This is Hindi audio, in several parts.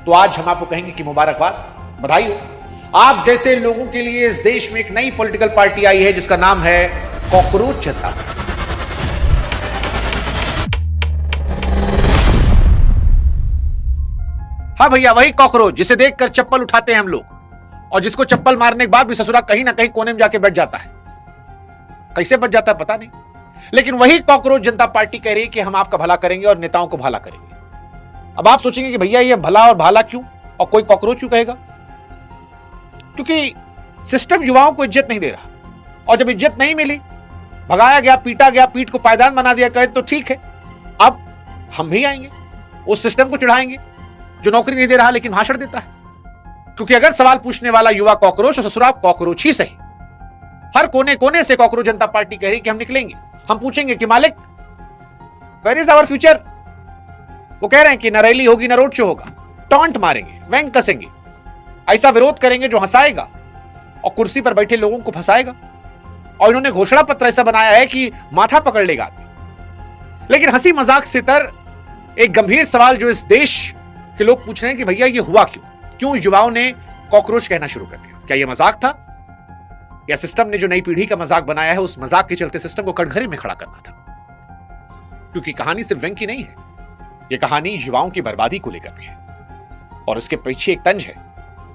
तो आज हम आपको कहेंगे कि मुबारकबाद, बधाई हो। आप जैसे लोगों के लिए इस देश में एक नई पॉलिटिकल पार्टी आई है जिसका नाम है कॉकरोच जनता पार्टी। हाँ भैया, वही कॉकरोच जिसे देखकर चप्पल उठाते हैं हम लोग और जिसको चप्पल मारने के बाद भी ससुरा कहीं ना कहीं कोने में जाके बैठ जाता है। कैसे बच जाता है पता नहीं, लेकिन वही कॉकरोच जनता पार्टी कह रही है कि हम आपका भला करेंगे और नेताओं को भला करेंगे। अब आप सोचेंगे कि भैया ये भला और भाला क्यों और कोई कॉकरोच क्यों कहेगा? क्योंकि सिस्टम युवाओं को इज्जत नहीं दे रहा, और जब इज्जत नहीं मिली, भगाया गया, पीटा गया, पीठ को पायदान बना दिया, कहे तो ठीक है, अब हम भी आएंगे, उस सिस्टम को चिढ़ाएंगे जो नौकरी नहीं दे रहा लेकिन भाषण देता है। क्योंकि अगर सवाल पूछने वाला युवा कॉकरोच और ससुराल कॉकरोच ही सही, हर कोने कोने से कॉकरोच जनता पार्टी कह रही कि हम निकलेंगे। हम पूछेंगे कि मालिक, वेयर इज आवर फ्यूचर? वो कह रहे हैं कि न रैली होगी न रोड शो होगा, टॉन्ट मारेंगे, व्यंग कसेंगे, ऐसा विरोध करेंगे जो हंसाएगा और कुर्सी पर बैठे लोगों को फंसाएगा। और इन्होंने घोषणा पत्र ऐसा बनाया है कि माथा पकड़ लेगा आदमी। लेकिन हंसी मजाक से तर एक गंभीर सवाल जो इस देश के लोग पूछ रहे हैं कि भैया ये हुआ क्यों युवाओं ने कॉकरोच कहना शुरू कर दिया? क्या ये मजाक था या सिस्टम ने जो नई पीढ़ी का मजाक बनाया है उस मजाक के चलते सिस्टम को कटघरे में खड़ा करना था? क्योंकि कहानी सिर्फ व्यंग की नहीं है, यह कहानी युवाओं की बर्बादी को लेकर भी है और इसके पीछे एक तंज है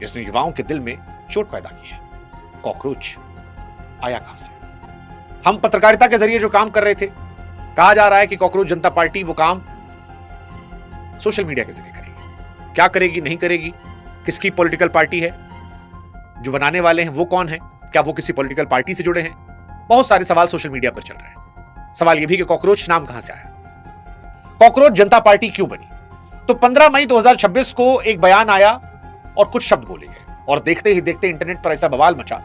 जिसने युवाओं के दिल में चोट पैदा की है। कॉकरोच आया कहां से? हम पत्रकारिता के जरिए जो काम कर रहे थे, कहा जा रहा है कि कॉकरोच जनता पार्टी वो काम सोशल मीडिया के जरिए करेगी। क्या करेगी, नहीं करेगी, किसकी पॉलिटिकल पार्टी है, जो बनाने वाले हैं वो कौन है, क्या वो किसी पॉलिटिकल पार्टी से जुड़े हैं? बहुत सारे सवाल सोशल मीडिया पर चल रहे हैं। सवाल यह भी कि कॉकरोच नाम कहां से आया, कॉकरोच जनता पार्टी क्यों बनी? तो 15 मई 2026 को एक बयान आया और कुछ शब्द बोले गए और देखते ही देखते इंटरनेट पर ऐसा बवाल मचा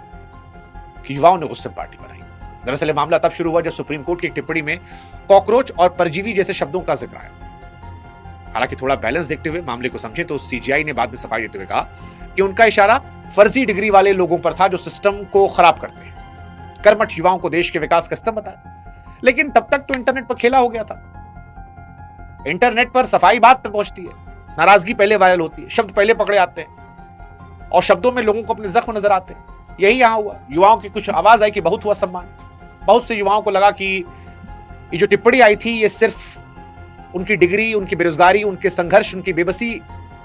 कि युवाओं ने गुस्से में पार्टी बनाई। दरअसल मामला तब शुरू हुआ जब सुप्रीम कोर्ट की एक टिप्पणी में कॉकरोच और परजीवी जैसे शब्दों का जिक्र आया। हालांकि थोड़ा बैलेंस देखते हुए मामले को समझे तो सीजीआई ने बाद में सफाई देते हुए कहा कि उनका इशारा फर्जी डिग्री वाले लोगों पर था जो सिस्टम को खराब करते हैं, कर्मठ युवाओं को देश के विकास का स्तंभ बताया। लेकिन तब तक तो इंटरनेट पर खेला हो गया था। इंटरनेट पर सफाई बात तक पहुंचती है, नाराजगी पहले वायरल होती है, शब्द पहले पकड़े आते हैं और शब्दों में लोगों को अपने जख्म नजर आते हैं। यही यहां हुआ। युवाओं की कुछ आवाज आई कि बहुत हुआ सम्मान। बहुत से युवाओं को लगा कि ये जो टिप्पणी आई थी ये सिर्फ उनकी डिग्री, उनकी बेरोजगारी, उनके संघर्ष, उनकी बेबसी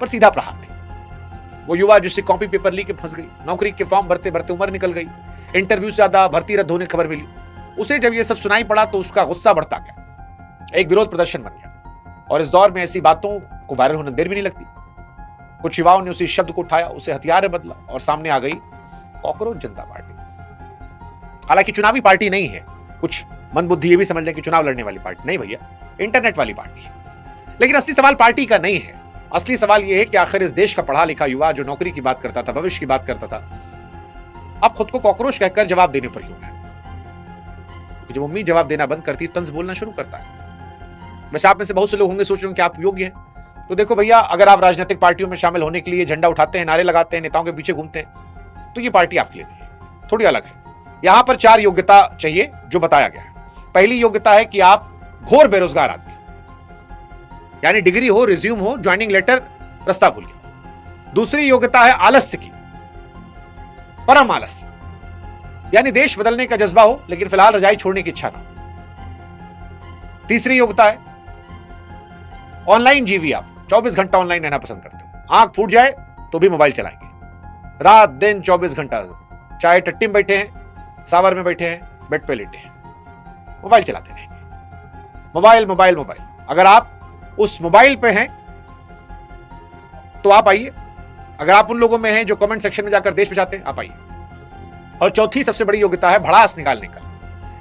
पर सीधा प्रहार थी। वो युवा जिससे कॉपी पेपर ली के फंस गई, नौकरी के फॉर्म भरते भरते उम्र निकल गई, इंटरव्यू से ज्यादा भर्ती रद्द होने की खबर मिली, उसे जब ये सब सुनाई पड़ा तो उसका गुस्सा बढ़ता गया, एक विरोध प्रदर्शन बन गया। और इस दौर में ऐसी बातों को वायरल होने देर भी नहीं लगती। कुछ युवाओं ने उसी शब्द को उठाया, उसे हथियार में बदला और सामने आ गई कॉकरोच जनता पार्टी। हालांकि चुनावी पार्टी नहीं है, कुछ मंदबुद्धि ये भी समझ लें कि चुनाव लड़ने वाली पार्टी नहीं भैया, इंटरनेट वाली पार्टी है। लेकिन असली सवाल पार्टी का नहीं है। असली सवाल यह है कि आखिर इस देश का पढ़ा लिखा युवा जो नौकरी की बात करता था, भविष्य की बात करता था, अब खुद को कॉकरोच कहकर जवाब देने पर क्यों है? क्योंकि जब उम्मीद जवाब देना बंद करती तंज बोलना शुरू करता है। वैसे आप में से बहुत से लोग होंगे सोच रहे हैं कि आप योग्य हैं। तो देखो भैया, अगर आप राजनीतिक पार्टियों में शामिल होने के लिए झंडा उठाते हैं, नारे लगाते हैं, नेताओं के पीछे घूमते हैं, तो ये पार्टी आपके लिए नहीं है, थोड़ी अलग है। यहां पर 4 योग्यता चाहिए जो बताया गया है। पहली योग्यता है कि आप घोर बेरोजगार आदमी, यानी डिग्री हो, रिज्यूम हो, ज्वाइनिंग लेटर, रास्ता भूल गया। दूसरी योग्यता है आलस्य की, परम आलस्य, यानी देश बदलने का जज्बा हो लेकिन फिलहाल रजाई छोड़ने की इच्छा ना हो। तीसरी योग्यता है ऑनलाइन जीवी, आप 24 घंटा ऑनलाइन रहना पसंद करते हो, आंख फूट जाए तो भी मोबाइल चलाएंगे, रात दिन 24 घंटा, चाहे टट्टी में बैठे हैं, सावर में बैठे हैं, बेड पे लेटे हैं, मोबाइल चलाते रहेंगे। Mobile mobile mobile. अगर आप उस मोबाइल पे हैं तो आप आइए। अगर आप उन लोगों में हैं जो कमेंट सेक्शन में जाकर देश बचाते हैं, आप आइए। और चौथी सबसे बड़ी योग्यता है भड़ास निकालने का,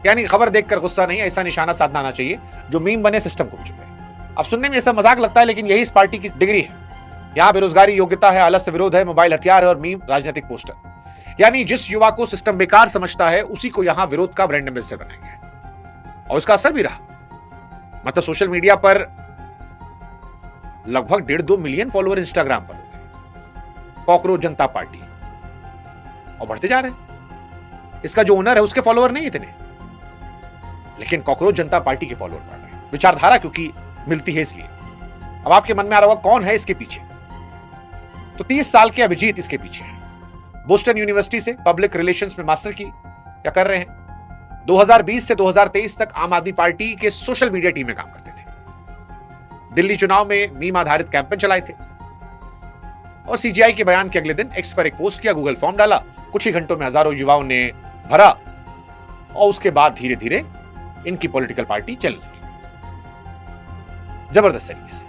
यानी खबर देखकर गुस्सा नहीं, ऐसा निशाना साधना आना चाहिए जो मीम बने, सिस्टम को चुपे। अब सुनने में ऐसा मजाक लगता है लेकिन यही इस पार्टी की डिग्री है। यहां बेरोजगारी योग्यता है, आलस्य विरोध है, मोबाइल हथियार है और मीम राजनीतिक पोस्टर। यानी जिस युवा को सिस्टम बेकार समझता है उसी को यहां विरोध का ब्रांड एम्बेसडर बनाया गया है और इसका असर भी रहा। मतलब सोशल मीडिया पर लगभग 1.5-2 मिलियन फॉलोअर इंस्टाग्राम पर हो गए कॉकरोच जनता पार्टी, और बढ़ते जा रहे हैं। इसका जो ओनर है उसके फॉलोअर नहीं इतने, लेकिन कॉकरोच जनता पार्टी के फॉलोअर बढ़ रहे हैं। विचारधारा क्योंकि मिलती है इसलिए। अब आपके मन में आ रहा होगा कौन है इसके पीछे? तो 30 साल के अभिजीत इसके पीछे हैं। बोस्टन यूनिवर्सिटी से पब्लिक रिलेशंस में मास्टर की या कर रहे हैं। 2020 से 2023 तक आम आदमी पार्टी के सोशल मीडिया टीम में काम करते थे। दिल्ली चुनाव में मीम आधारित कैंपेन चलाए थे और सीजीआई के बयान के अगले दिन एक्स पर एक पोस्ट किया, गूगल फॉर्म डाला, कुछ ही घंटों में हजारों युवाओं ने भरा और उसके बाद धीरे धीरे इनकी पॉलिटिकल पार्टी चल रही जबरदस्त तरीके से।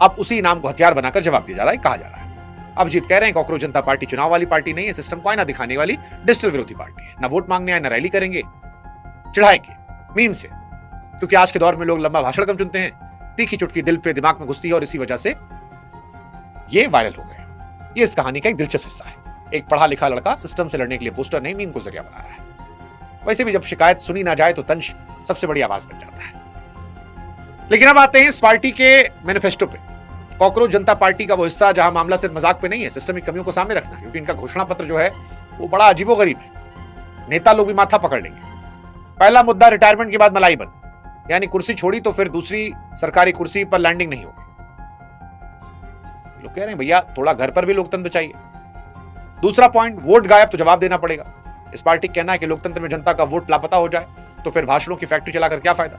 अब उसी नाम को हथियार बनाकर जवाब दिया जा रहा है, कहा जा रहा है। अभिजीत कह रहे हैं कॉकरोच जनता पार्टी चुनाव वाली पार्टी नहीं है, सिस्टम को आईना दिखाने वाली डिजिटल विरोधी पार्टी है। ना वोट मांगने आए, ना रैली करेंगे, चढ़ाएंगे मीम से, क्योंकि आज के दौर में लोग लंबा भाषण कम चुनते हैं, तीखी चुटकी दिल पे दिमाग में घुसती है और इसी वजह से ये वायरल हो गए। ये इस कहानी का एक दिलचस्प हिस्सा है। एक पढ़ा लिखा लड़का सिस्टम से लड़ने के लिए पोस्टर नहीं मीम को जरिया बना रहा है। वैसे भी जब शिकायत सुनी ना जाए तो तंज सबसे बड़ी आवाज बन जाता है। लेकिन अब आते हैं इस पार्टी के मैनिफेस्टो पे। कॉकरोच जनता पार्टी का वो हिस्सा जहां मामला सिर्फ मजाक पे नहीं है, सिस्टमिक कमियों को सामने रखना है, क्योंकि इनका घोषणा पत्र जो है वो बड़ा अजीबोगरीब है। नेता लोग भी माथा पकड़ लेंगे। पहला मुद्दा रिटायरमेंट के बाद मलाई बंद, यानी कुर्सी छोड़ी तो फिर दूसरी सरकारी कुर्सी पर लैंडिंग नहीं होगी। लोग कह रहे हैं भैया थोड़ा घर पर भी लोकतंत्र चाहिए। दूसरा पॉइंट, वोट गायब तो जवाब देना पड़ेगा। इस पार्टी का कहना है कि लोकतंत्र में जनता का वोट लापता हो जाए तो फिर भाषणों की फैक्ट्री चलाकर क्या फायदा।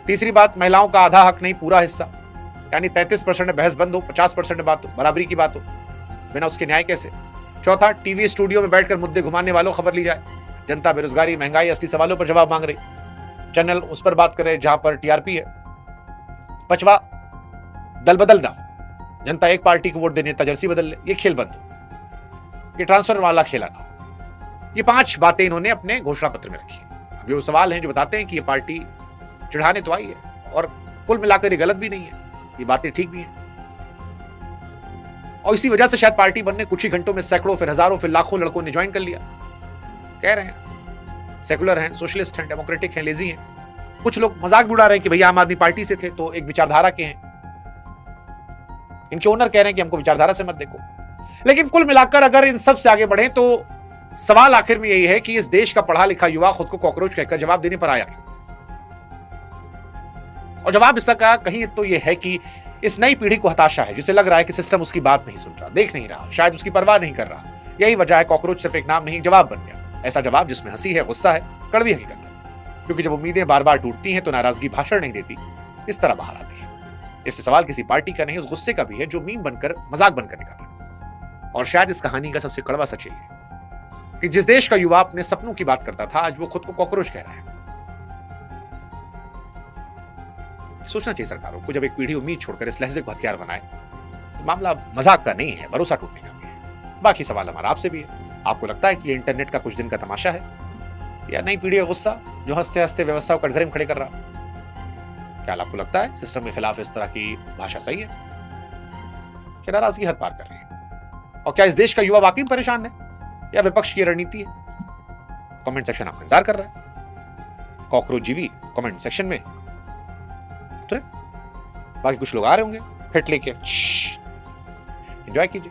तीसरी बात, महिलाओं का आधा हक नहीं पूरा हिस्सा, यानी 33% में बहस बंद हो, 50% में बात हो, बराबरी की बात हो, बिना उसके न्याय कैसे। चौथा, टीवी स्टूडियो में बैठकर मुद्दे घुमाने वालों खबर ली जाए। जनता बेरोजगारी, महंगाई, असली सवालों पर जवाब मांग रही, चैनल उस पर बात करे जहां पर टीआरपी है। पांचवा, दल बदल ना हो, जनता एक पार्टी को वोट देने तजर्सी बदल ले, ये खेल बंद हो, ये ट्रांसफर वाला खेला ना हो। ये 5 बातें इन्होंने अपने घोषणा पत्र में रखी। अब ये वो सवाल हैं जो बताते हैं कि ये पार्टी चढ़ाने तो आई है और कुल मिलाकर ये गलत भी नहीं है, ये बातें ठीक भी हैं। और इसी वजह से शायद पार्टी बनने कुछ ही घंटों में सैकड़ों, फिर हजारों, फिर लाखों लड़कों ने ज्वाइन कर लिया। कह रहे हैं सेकुलर हैं, सोशलिस्ट हैं, डेमोक्रेटिक हैं, लेजी हैं। कुछ लोग मजाक भी उड़ा रहे हैं कि भैया आम आदमी पार्टी से थे तो एक विचारधारा के हैं। इनके ओनर कह रहे हैं कि हमको विचारधारा से मत देखो। लेकिन कुल मिलाकर अगर इन सब से आगे बढ़े तो सवाल आखिर में यही है कि इस देश का पढ़ा लिखा युवा खुद को कॉकरोच कहकर जवाब देने पर आया क्यों? और जवाब इसका कहीं तो यह है कि इस नई पीढ़ी को हताशा है, जिसे लग रहा है कि सिस्टम उसकी बात नहीं सुन रहा, देख नहीं रहा, शायद उसकी परवाह नहीं कर रहा। यही वजह है कॉकरोच सिर्फ एक नाम नहीं, जवाब बन गया। ऐसा जवाब जिसमें हंसी है, गुस्सा है, कड़वी हकीकत है। क्योंकि जब उम्मीदें बार बार टूटती हैं तो नाराजगी भाषण नहीं देती, इस तरह बाहर आती है। इससे सवाल किसी पार्टी का नहीं, उस गुस्से का भी है जो मीम बनकर, मजाक बनकर निकल रहा है। और शायद इस कहानी का सबसे कड़वा सच है कि जिस देश का युवा अपने सपनों की बात करता था, आज वो खुद को कॉकरोच कह रहा है। सोचना चाहिए सरकारों को, जब एक पीढ़ी उम्मीद छोड़कर इस लहजे को हथियार बनाए तो मामला मजाक का नहीं है, भरोसा टूटने का भी है। बाकी सवाल हमारा आपसे भी है, आपको लगता है कि ये इंटरनेट का कुछ दिन का तमाशा है या नई पीढ़ी का गुस्सा जो हंसते हंसते व्यवस्था को कटघरे में खड़े कर रहा? क्या आपको लगता है सिस्टम के खिलाफ इस तरह की भाषा सही है कि नाराजगी हद पार कर रही है? और क्या इस देश का युवा वाकई परेशान है या विपक्ष की रणनीति है? कमेंट सेक्शन आपका इंतजार कर रहा है। कॉकरोच जीवी कमेंट सेक्शन में बाकी कुछ लोग आ रहे होंगे हिट लेके, एंजॉय कीजिए।